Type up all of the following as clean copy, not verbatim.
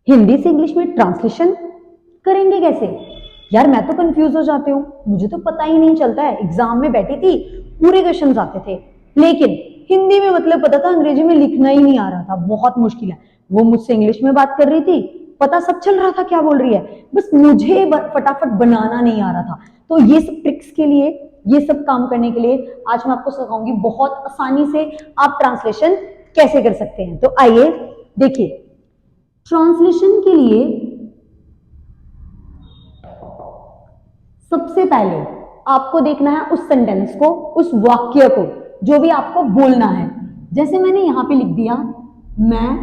हिंदी से इंग्लिश में ट्रांसलेशन करेंगे कैसे? यार मैं तो कंफ्यूज हो जाती हूँ, मुझे तो पता ही नहीं चलता है। एग्जाम में बैठी थी, पूरे क्वेश्चंस आते थे, लेकिन हिंदी में मतलब पता था, अंग्रेजी में लिखना ही नहीं आ रहा था, बहुत मुश्किल है। वो मुझसे इंग्लिश में बात कर रही थी, पता सब चल रहा था क्या बोल रही है, बस मुझे फटाफट बनाना नहीं आ रहा था। तो ये सब ट्रिक्स के लिए, ये सब काम करने के लिए आज मैं आपको सिखाऊंगी बहुत आसानी से आप ट्रांसलेशन कैसे कर सकते हैं। तो आइए देखिए, ट्रांसलेशन के लिए सबसे पहले आपको देखना है उस सेंटेंस को, उस वाक्य को, जो भी आपको बोलना है। जैसे मैंने यहां पे लिख दिया, मैं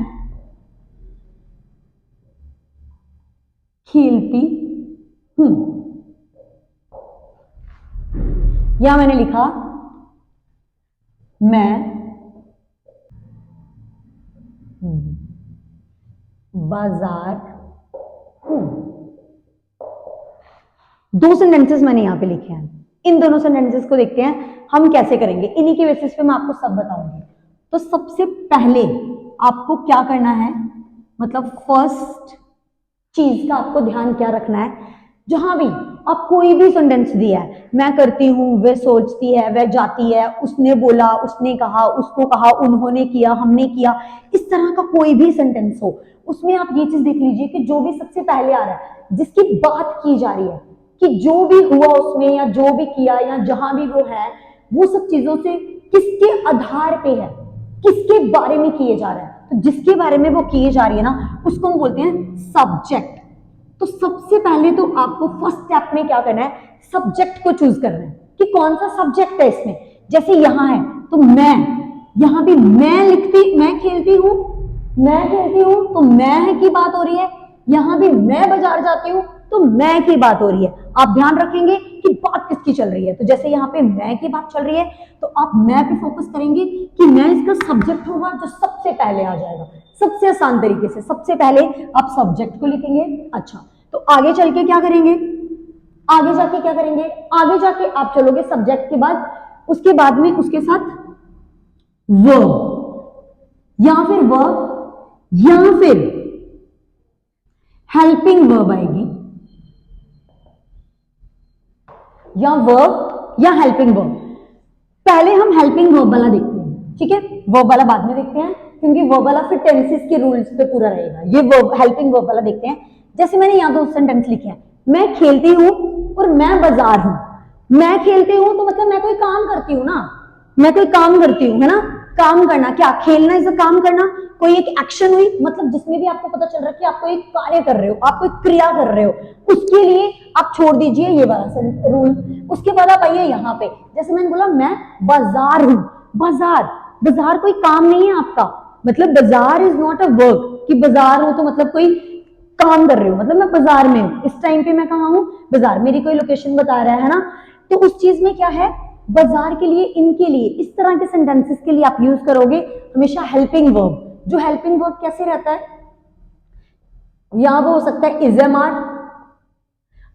खेलती हूं, या मैंने लिखा मैं बाजार हूं। दो सेंटेंसेस मैंने यहां पे लिखे हैं, इन दोनों सेंटेंसेस को देखते हैं हम कैसे करेंगे, इन्हीं के बेसिस पे मैं आपको सब बताऊंगी। तो सबसे पहले आपको क्या करना है, मतलब फर्स्ट चीज का आपको ध्यान क्या रखना है, जहां भी आप कोई भी सेंटेंस दिया है, मैं करती हूं, वह सोचती है, वह जाती है, उसने बोला, उसने कहा, उसको कहा, उन्होंने किया, हमने किया, इस तरह का कोई भी सेंटेंस हो, उसमें आप ये चीज देख लीजिए कि जो भी सबसे पहले आ रहा है, जिसकी बात की जा रही है, कि जो भी हुआ उसमें, या जो भी किया, या जहां भी वो है, वो सब चीजों से किसके आधार पे है, किसके बारे में किए जा रहा है। तो जिसके बारे में वो किए जा रही है ना, उसको हम बोलते हैं सब्जेक्ट। तो सबसे पहले तो आपको फर्स्ट स्टेप में क्या करना है, सब्जेक्ट को चूज करना है कि कौन सा सब्जेक्ट है इसमें। जैसे यहां है तो मैं, यहां भी मैं लिखती, मैं खेलती हूं, मैं खेलती हूं तो मैं की बात हो रही है। यहां भी मैं बाजार जाती हूं तो मैं की बात हो रही है। आप ध्यान रखेंगे कि बात किसकी चल रही है। तो जैसे यहाँ पे मैं की बात चल रही है, तो आप मैं पे फोकस करेंगे कि मैं इसका सब्जेक्ट होगा जो सबसे पहले आ जाएगा। सबसे आसान तरीके से सबसे पहले आप सब्जेक्ट को लिखेंगे। अच्छा, तो आगे चल के क्या करेंगे, आगे जाके क्या करेंगे, आगे जाके आप चलोगे सब्जेक्ट के बाद, उसके बाद में उसके साथ वर्ब, या फिर वर्ब, या फिर हेल्पिंग वर्ब आएगी, या वर्ब या हेल्पिंग वर्ब। पहले हम हेल्पिंग वर्ब वाला देखते हैं, ठीक है, वर्ब वाला बाद में देखते हैं, क्योंकि वर्ब वाला फिर टेंसेस के रूल्स पे पूरा रहेगा। ये वर्ब, हेल्पिंग वर्ब वाला देखते हैं। जैसे मैंने यहां दो सेंटेंस लिखे हैं, मैं खेलती हूं और मैं बाजार हूं। मैं खेलती हूं तो मतलब मैं कोई काम करती हूं ना, मैं कोई काम करती हूं, है ना। काम करना, क्या खेलना इज अ काम करना, कोई एक एक्शन हुई, मतलब जिसमें भी आपको पता चल रहा है कि आप कोई कार्य कर रहे हो, आप कोई क्रिया कर रहे हो, उसके लिए आप छोड़ दीजिए ये वाला रूल। उसके बाद आप आइए यहाँ पे, जैसे मैंने बोला मैं बाजार हूं। बाजार, बाजार कोई काम नहीं है आपका, मतलब बाजार इज नॉट अ वर्क, कि बाजार हो तो मतलब कोई काम कर रहे हो, मतलब मैं बाजार में हूं, इस टाइम पे मैं कहाँ हूं, बाजार, मेरी कोई लोकेशन बता रहा है ना। तो उस चीज में क्या है, बाजार के लिए, इनके लिए, इस तरह के सेंटेंसेस के लिए आप यूज करोगे हमेशा हेल्पिंग वर्ब। जो हेल्पिंग वर्ब कैसे रहता है, यहां वो हो सकता है इज एम आर,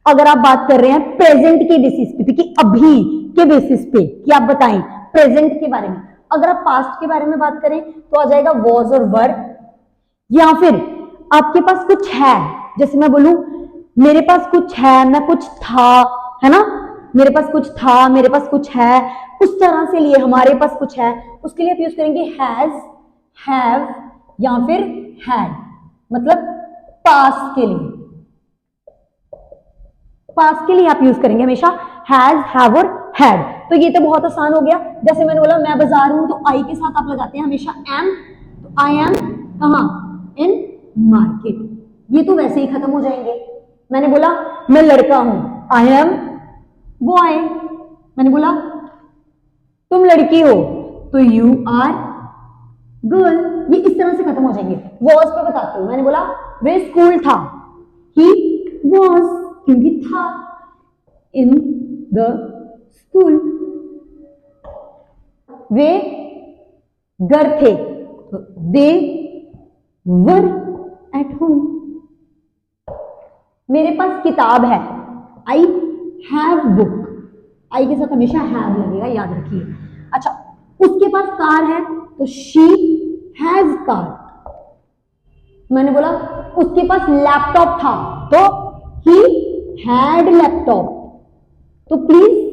अगर आप बात कर रहे हैं प्रेजेंट के बेसिस पे, कि अभी के बेसिस पे कि आप बताएं प्रेजेंट के बारे में। अगर आप पास्ट के बारे में बात करें तो आ जाएगा वॉज और वर। या फिर आपके पास कुछ है, जैसे मैं बोलूं मेरे पास कुछ है, मैं कुछ था, है ना, मेरे पास कुछ था, मेरे पास कुछ है, उस तरह से लिए हमारे पास कुछ है, उसके लिए आप यूज करेंगे हैज, हैव, या फिर हैड, मतलब पास के लिए, पास के लिए आप यूज करेंगे हमेशा हैज, हैव और हैड। तो ये तो बहुत आसान हो गया। जैसे मैंने बोला मैं बाजार हूं, तो आई के साथ आप लगाते हैं हमेशा एम, तो आई एम कहां, इन मार्केट। ये तो वैसे ही खत्म हो जाएंगे। मैंने बोला मैं लड़का हूं, आई एम बॉय। मैंने बोला तुम लड़की हो, तो यू आर गर्ल। ये इस तरह से खत्म हो जाएंगे। वॉज पे बताती हूँ, मैंने बोला वे स्कूल था, ही वॉज, क्योंकि था, इन द स्कूल। वे घर थे, तो दे वर एट होम। मेरे पास किताब है, आई हैव बुक, आई के साथ हमेशा हैव लगेगा, याद रखिए। अच्छा, उसके पास कार है, तो शी हैज कार। मैंने बोला उसके पास लैपटॉप था, तो ही हैड लैपटॉप। तो प्लीज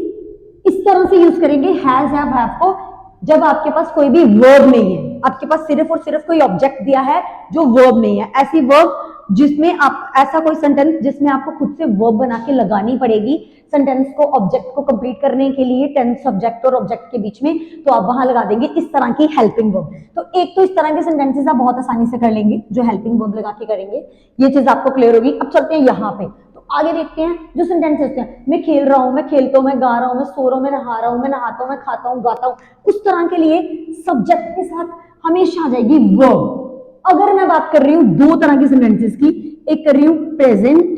इस तरह से यूज करेंगे हैज हैव को जब आपके पास कोई भी वर्ब नहीं है, आपके पास सिर्फ और सिर्फ कोई ऑब्जेक्ट दिया है जो वर्ब नहीं है। ऐसी वर्ब जिसमें आप, ऐसा कोई सेंटेंस जिसमें आपको खुद से वर्ब बना के लगानी पड़ेगी सेंटेंस को, ऑब्जेक्ट को कंप्लीट करने के लिए, टेंस सब्जेक्ट और ऑब्जेक्ट के बीच में, तो आप वहां लगा देंगे इस तरह की हेल्पिंग वर्ब। तो एक तो इस तरह के सेंटेंसेस आप बहुत आसानी से कर लेंगे जो हेल्पिंग वर्ब लगा के करेंगे, ये चीज आपको क्लियर होगी। अब चलते हैं यहाँ पे, तो आगे देखते हैं जो सेंटेंस होते हैं, मैं खेल रहा हूं, मैं खेलता हूं, मैं गा रहा हूं, मैं सो रहा हूं, मैं नहा रहा हूं, मैं नहाता हूं, मैं खाता हूं, गाता हूं, उस तरह के लिए सब्जेक्ट के साथ हमेशा आ जाएगी वर्ब। अगर मैं बात कर रही हूं दो तरह की सेंटेंसेस की, एक कर रही हूं प्रेजेंट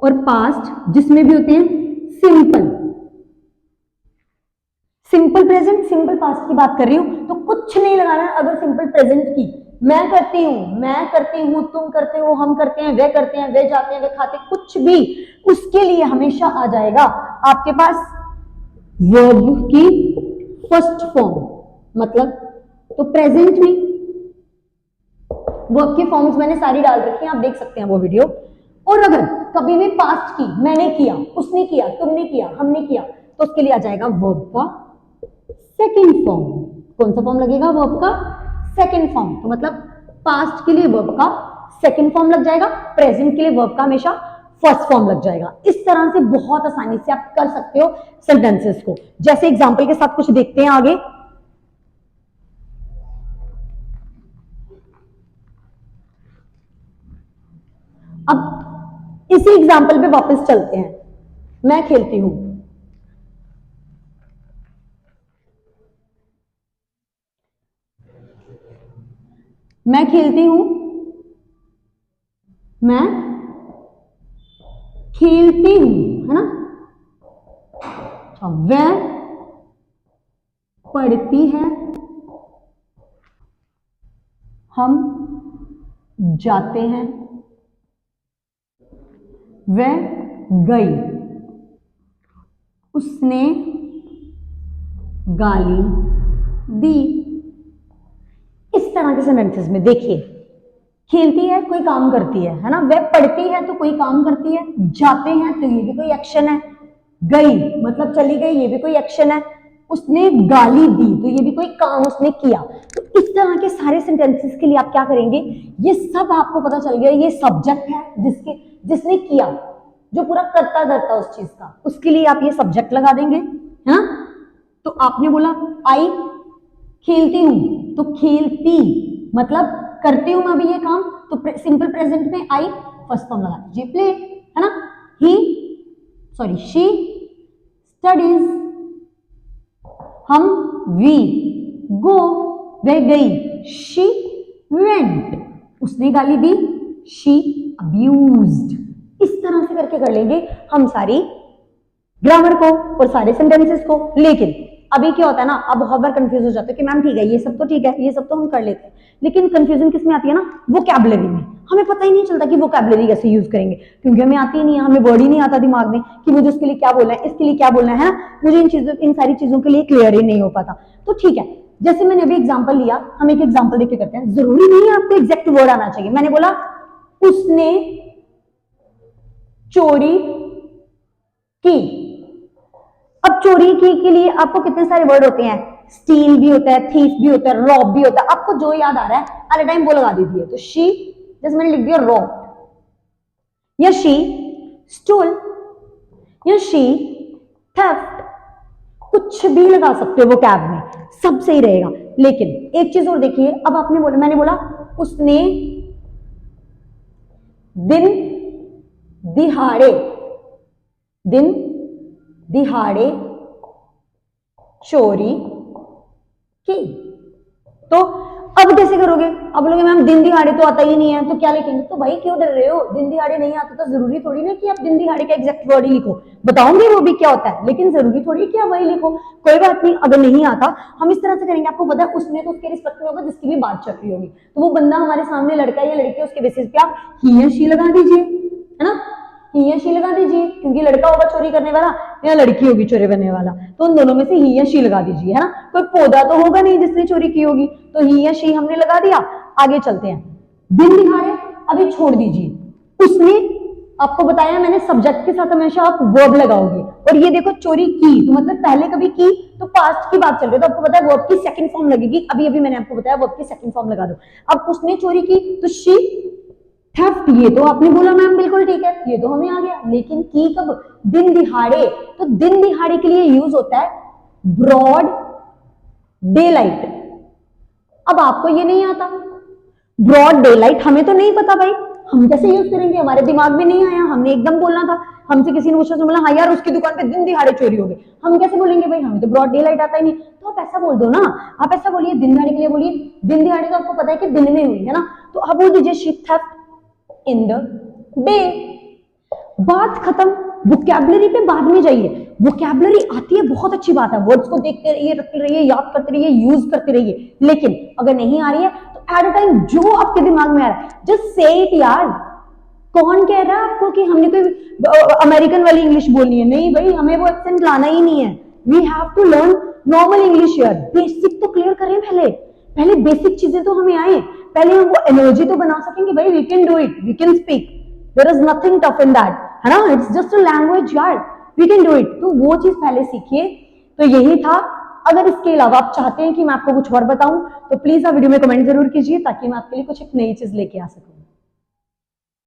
और पास्ट, जिसमें भी होते हैं simple, simple present, simple past की बात कर रही हूं तो कुछ नहीं लगाना है। अगर सिंपल प्रेजेंट की मैं करती हूं, तुम करते हो, हम करते हैं, वे करते हैं, वे जाते हैं, वे खाते, कुछ भी, उसके लिए हमेशा आ जाएगा आपके पास वर्ब की फर्स्ट फॉर्म। मतलब तो प्रेजेंट में वर्ब की फॉर्म्स मैंने सारी डाल रखी हैं, आप देख सकते हैं वो वीडियो। और अगर कभी भी पास्ट की, मैंने किया, उसने किया, तुमने किया, हमने किया, तो उसके लिए आ जाएगा वर्ब का सेकंड फॉर्म। कौन सा फॉर्म लगेगा? वर्ब का सेकंड फॉर्म। तो मतलब पास्ट के लिए वर्ब का सेकंड फॉर्म लग जाएगा, प्रेजेंट के लिए वर्ब का हमेशा फर्स्ट फॉर्म लग जाएगा। इस तरह से बहुत आसानी से आप कर सकते हो सेंटेंसेस को। जैसे एग्जांपल के साथ कुछ देखते हैं आगे। अब इसी एग्जांपल पे वापस चलते हैं। मैं खेलती हूं, मैं खेलती हूं, मैं खेलती हूं, है ना। वह पढ़ती है, हम जाते हैं, वह गई, उसने गाली दी। इस तरह के सेंटेंसेस में देखिए, खेलती है कोई काम करती है ना, वह पढ़ती है तो कोई काम करती है, जाते हैं तो ये भी कोई एक्शन है, गई मतलब चली गई, ये भी कोई एक्शन है, उसने गाली दी तो ये भी कोई काम उसने किया। तो इस तरह के सारे सेंटेंसेस के लिए आप क्या करेंगे, ये सब आपको पता चल गया ये सब्जेक्ट है जिसने किया, जो पूरा करता करता उस चीज का, उसके लिए आप ये सब्जेक्ट लगा देंगे, है ना। तो आपने बोला आई खेलती हूं, तो खेलती मतलब करती हूं मैं अभी ये काम, तो सिंपल प्रेजेंट में आई फर्स्ट फॉर्म लगा दीजिए, प्ले, है ना। शी स्टडीज, हम वी गो, वह गई, शी वेंट, उसने गाली दी, शी अब्यूज्ड। इस तरह से करके कर लेंगे हम सारी ग्रामर को और सारे सेंटेंसेस को। लेकिन अभी क्या होता है ना, अब बहुत बार कंफ्यूज हो जाते हैं कि मैम ठीक है ये सब तो ठीक है, ये सब तो हम कर लेते हैं, लेकिन कंफ्यूजन किस में आती है ना, वोकैबुलरी में। हमें पता ही नहीं चलता कि वोकैबुलरी कैसे यूज करेंगे, क्योंकि हमें आती ही नहीं है, हमें वर्ड ही नहीं आता दिमाग में कि मुझे उसके लिए क्या बोलना है, इसके लिए क्या बोलना है ना, मुझे इन सारी चीजों के लिए क्लियर ही नहीं हो पाता। तो ठीक है, जैसे मैंने अभी एग्जाम्पल लिया, हम एक एग्जाम्पल देख के करते हैं, जरूरी नहीं है आपको एग्जैक्ट वर्ड आना चाहिए। मैंने बोला उसने चोरी की। अब चोरी की के लिए आपको कितने सारे वर्ड होते हैं, स्टील भी होता है, थीफ भी होता है, रॉब भी होता है, आपको जो याद आ रहा है अरे टाइम वो लगा दीजिए। तो शी, जैसे मैंने लिख दिया रॉब, या शी स्टोल, या शी थेफ्ट, कुछ भी लगा सकते हो वो कैब में, सब सही रहेगा। लेकिन एक चीज और देखिए, अब आपने बोला, मैंने बोला उसने दिन दिहाड़े चोरी की। तो अब कैसे करोगे, अब बोलोगे मैम दिन दिहाड़े तो आता ही नहीं है, तो क्या लिखेंगे, तो भाई क्यों डर रहे हो, दिन दिहाड़े नहीं आता तो जरूरी थोड़ी ना कि आप दिन दिहाड़े का एग्जैक्ट वर्ड ही लिखो, बताऊंगी वो भी क्या होता है, लेकिन जरूरी थोड़ी कि आप वही लिखो, कोई बात नहीं। अगर नहीं आता हम इस तरह से करेंगे, आपको पता है उसने तो उसके रिस्पेक्ट में होगा जिसकी भी बात चल रही होगी, तो वो बंदा हमारे सामने लड़का या लड़की, उसके बेसिस पे आप ही या शी लगा दीजिए, है ना, ही या शी लगा दीजिए, क्योंकि लड़का होगा चोरी करने वाला या लड़की होगी चोरी करने वाला, तो उन दोनों में से ही या शी लगा दीजिए, है ना। कोई पौधा तो होगा नहीं जिसने चोरी की होगी, तो ही या शी हमने लगा दिया। आगे चलते हैं, दिन दिहाड़े अभी छोड़ दीजिए। उसने आपको बताया, मैंने सब्जेक्ट के साथ हमेशा आप वर्ब लगाओगे। और ये देखो चोरी की, तो मतलब पहले कभी की तो पास्ट की बात चल रही है, तो आपको पता है वर्ब की सेकंड फॉर्म लगेगी। अभी अभी मैंने आपको बताया वर्ब की सेकंड फॉर्म लगा दो। अब उसने चोरी की तो शी थेफ्ट, ये तो आपने बोला मैम बिल्कुल ठीक है, ये तो हमें आ गया। लेकिन की कब? दिन दिहाड़े। तो दिन दिहाड़े के लिए यूज होता है ब्रॉड डे लाइट। अब आपको ये नहीं आता ब्रॉड डे लाइट, हमें तो नहीं पता भाई, हम कैसे यूज करेंगे, हमारे दिमाग में नहीं आया, हमने एकदम बोलना था। हमसे किसी ने पूछा तो बोला हाँ यार उसकी दुकान पे दिन दिहाड़े चोरी हो गई, हम कैसे बोलेंगे भाई, हमें तो ब्रॉड डे लाइट आता ही नहीं। तो आप ऐसा बोल दो ना, आप ऐसा बोलिए दिन दिहाड़े के लिए बोलिए, दिन दिहाड़े तो आपको पता है कि दिन में हुई है ना, तो आप बोल दीजिए she theft in the day. बात खत्म। वोकैबुलरी पे बाद में जाइए, वोकैबुलरी आती है बहुत अच्छी बात है, वर्ड्स को देखते रहिए, रखते रहिए, याद करते रहिए, यूज करते रहिए। लेकिन अगर नहीं आ रही है तो एट अ टाइम जो आपके दिमाग में आ रहा है जस्ट से इट यार। कौन कह रहा है आपको कि हमने कोई अमेरिकन वाली इंग्लिश बोलनी है? नहीं भाई, हमें वो एक्सेंट लाना ही नहीं है। We have to learn normal English यार। बेसिक तो क्लियर करें पहले, पहले बेसिक चीजें तो हमें आए, पहले हम वो एनर्जी तो बना सकेंगे भाई, we can do it, we can speak, there is nothing tough in that, है ना, इट्स जस्ट अ लैंग्वेज यार, वी कैन डू इट। तो वो चीज पहले सीखिए। तो यही था। अगर इसके अलावा आप चाहते हैं कि मैं आपको कुछ और बताऊं तो प्लीज आप वीडियो में कमेंट जरूर कीजिए, ताकि मैं आपके लिए कुछ एक नई चीज लेके आ सकूं।